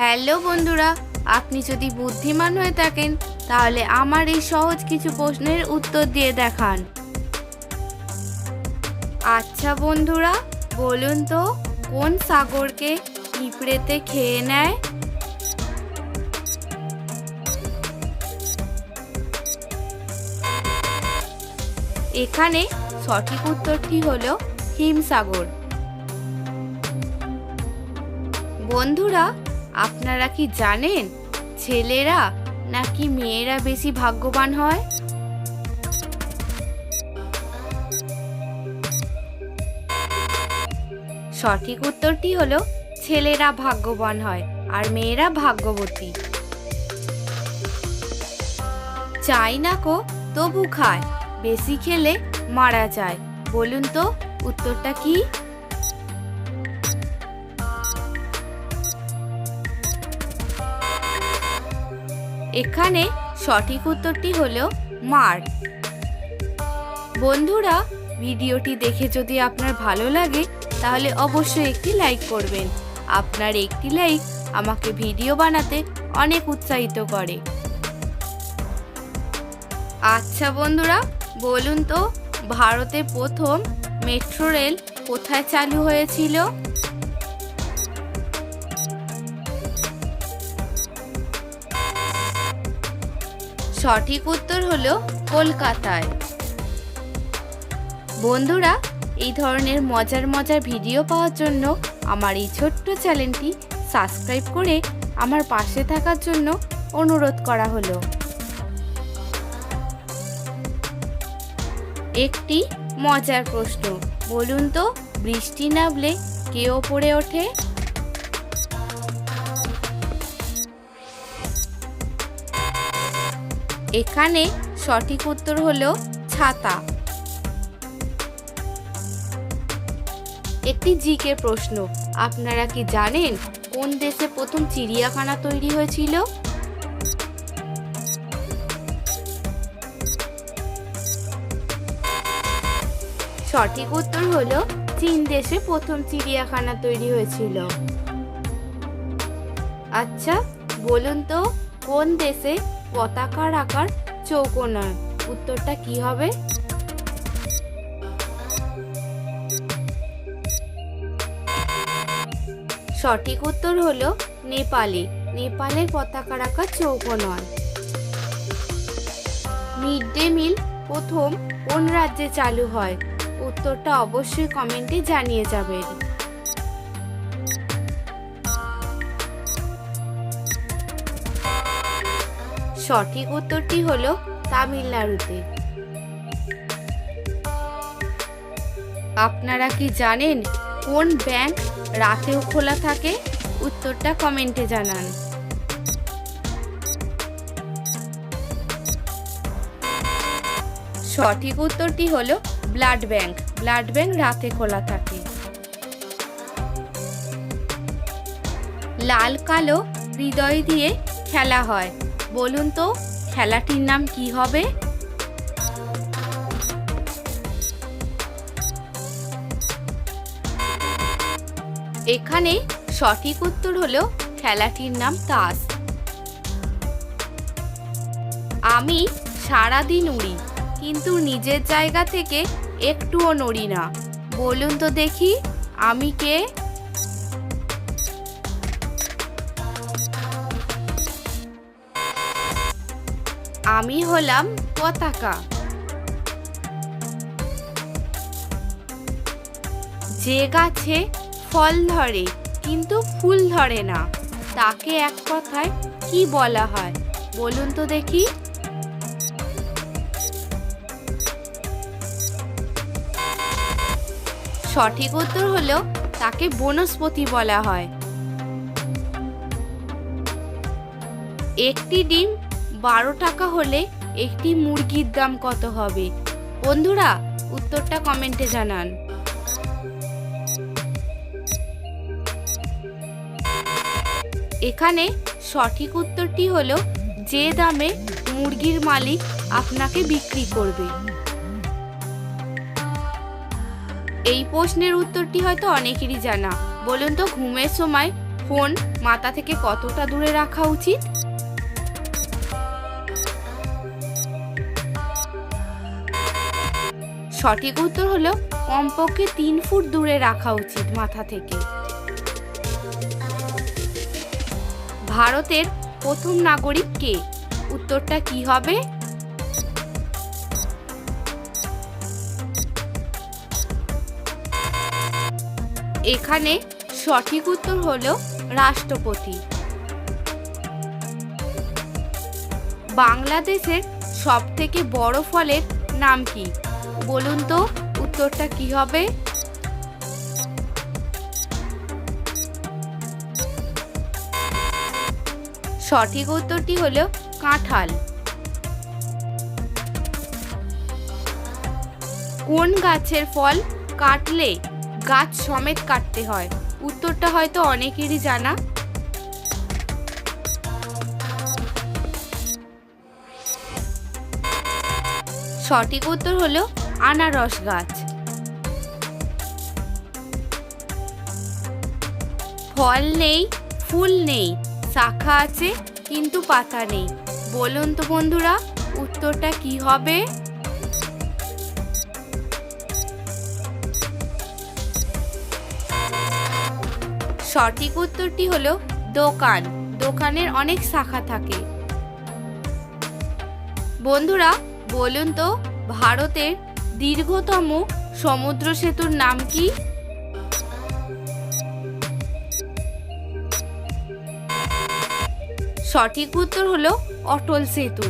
Hello বন্ধুরা, আপনি যদি বুদ্ধিমান হয়ে থাকেন তাহলে আমার এই সহজ কিছু প্রশ্নের উত্তর দিয়ে দেখান। আচ্ছা বন্ধুরা, বলুন তো কোন সাগরকে পিঁপড়েতে খেয়ে নেয়? এখানে সঠিক উত্তরটি হলো হিমসাগর। বন্ধুরা, আপনারা কি জানেন ছেলেরা নাকি মেয়েরা বেশি ভাগ্যবান হয়? সঠিক উত্তরটি হলো ছেলেরা ভাগ্যবান হয় আর মেয়েরা ভাগ্যবতী। চাই না কো তবু খায়, বেশি খেলে মারা যায়। বলুন তো উত্তরটা কি? এখানে সঠিক উত্তরটি হলো মার। বন্ধুরা, ভিডিওটি দেখে যদি আপনার ভালো লাগে তাহলে অবশ্যই একটি লাইক করবেন। আপনার একটি লাইক আমাকে ভিডিও বানাতে অনেক উৎসাহিত করে। আচ্ছা বন্ধুরা, বলুন তো ভারতে প্রথম মেট্রো রেল কোথায় চালু হয়েছিল? সঠিক উত্তর হলো কলকাতায়। বন্ধুরা, এই ধরনের মজার মজার ভিডিও পাওয়ার জন্য আমার এই ছোট্ট চ্যানেলটি সাবস্ক্রাইব করে আমার পাশে থাকার জন্য অনুরোধ করা হলো। একটি মজার প্রশ্ন, বলুন তো বৃষ্টি নামলে কে ওপরে ওঠে? এখানে সঠিক উত্তর হলো ছাতা। একটি জিকে প্রশ্ন, আপনারা কি জানেন কোন দেশে প্রথম চিড়িয়াখানা তৈরি হয়েছিল? সঠিক উত্তর হলো চীন দেশে প্রথম চিড়িয়াখানা তৈরি হয়েছিল। আচ্ছা বলুন তো কোন দেশে পতাকার আকার চৌকো নয়? উত্তরটা কি হবে? সঠিক উত্তর হলো নেপালে। নেপালের পতাকার আকার চৌকো নয়। মিড ডে মিল প্রথম কোন রাজ্যে চালু হয়? উত্তরটা অবশ্যই কমেন্টে জানিয়ে যাবেন। সঠিক উত্তরটি হলো তামিলনাড়ুতে। আপনারা কি জানেন কোন ব্যাংক রাতেও খোলা থাকে? উত্তরটা কমেন্টে জানান। সঠিক উত্তরটি হলো ব্লাড ব্যাংক। ব্লাড ব্যাংক রাতে খোলা থাকে। লাল কালো হৃদয় দিয়ে খেলা হয়, বলুন তো খেলাটির নাম কি হবে? এখানে সঠিক উত্তর হলো খেলাটির নাম তাস। আমি সারাদিন উড়ি কিন্তু নিজের জায়গা থেকে একটুও নড়ি না। বলুন তো দেখি আমি কে? আমি হলাম পতাকা। যে গাছে ফল ধরে কিন্তু ফুল ধরে না, তাকে এক কথায় কি বলা হয়? বলুন তো দেখি। সঠিক উত্তর হলো তাকে বনস্পতি বলা হয়। একটি ডিম 12 টাকা হলে একটি মুরগির দাম কত হবে? বন্ধুরা উত্তরটা কমেন্টে জানান। এখানে সঠিক উত্তরটি হলো যে দামে মুরগির মালিক আপনাকে বিক্রি করবে। এই প্রশ্নের উত্তরটি হয়তো অনেকেরই জানা। বলুন তো ঘুমের সময় ফোন মাথা থেকে কতটা দূরে রাখা উচিত? সঠিক উত্তর হলো কমপক্ষে 3 ফুট দূরে রাখা উচিত মাথা থেকে। ভারতের প্রথম নাগরিক কে? উত্তরটা কি হবে? এখানে সঠিক উত্তর হলো রাষ্ট্রপতি। বাংলাদেশের সবথেকে বড় ফলের নাম কি? বলুন তো উত্তরটা কি হবে? সঠিক উত্তরটি হলো কাঁঠাল। কোন গাছের ফল কাটলে গাছ সমেত কাটতে হয়? উত্তরটা হয়তো অনেকেরই জানা। সঠিক উত্তর হলো আনারস গাছ। ফল নেই, ফুল নেই, শাখা আছে কিন্তু পাতা নেই। বলুন তো বন্ধুরা উত্তরটা কি হবে? সঠিক উত্তরটি হলো দোকান। দোকানের অনেক শাখা থাকে। বন্ধুরা বলুন তো ভারতের দীর্ঘতম সমুদ্র সেতুর নাম কি? সঠিক উত্তর হলো অটল সেতু।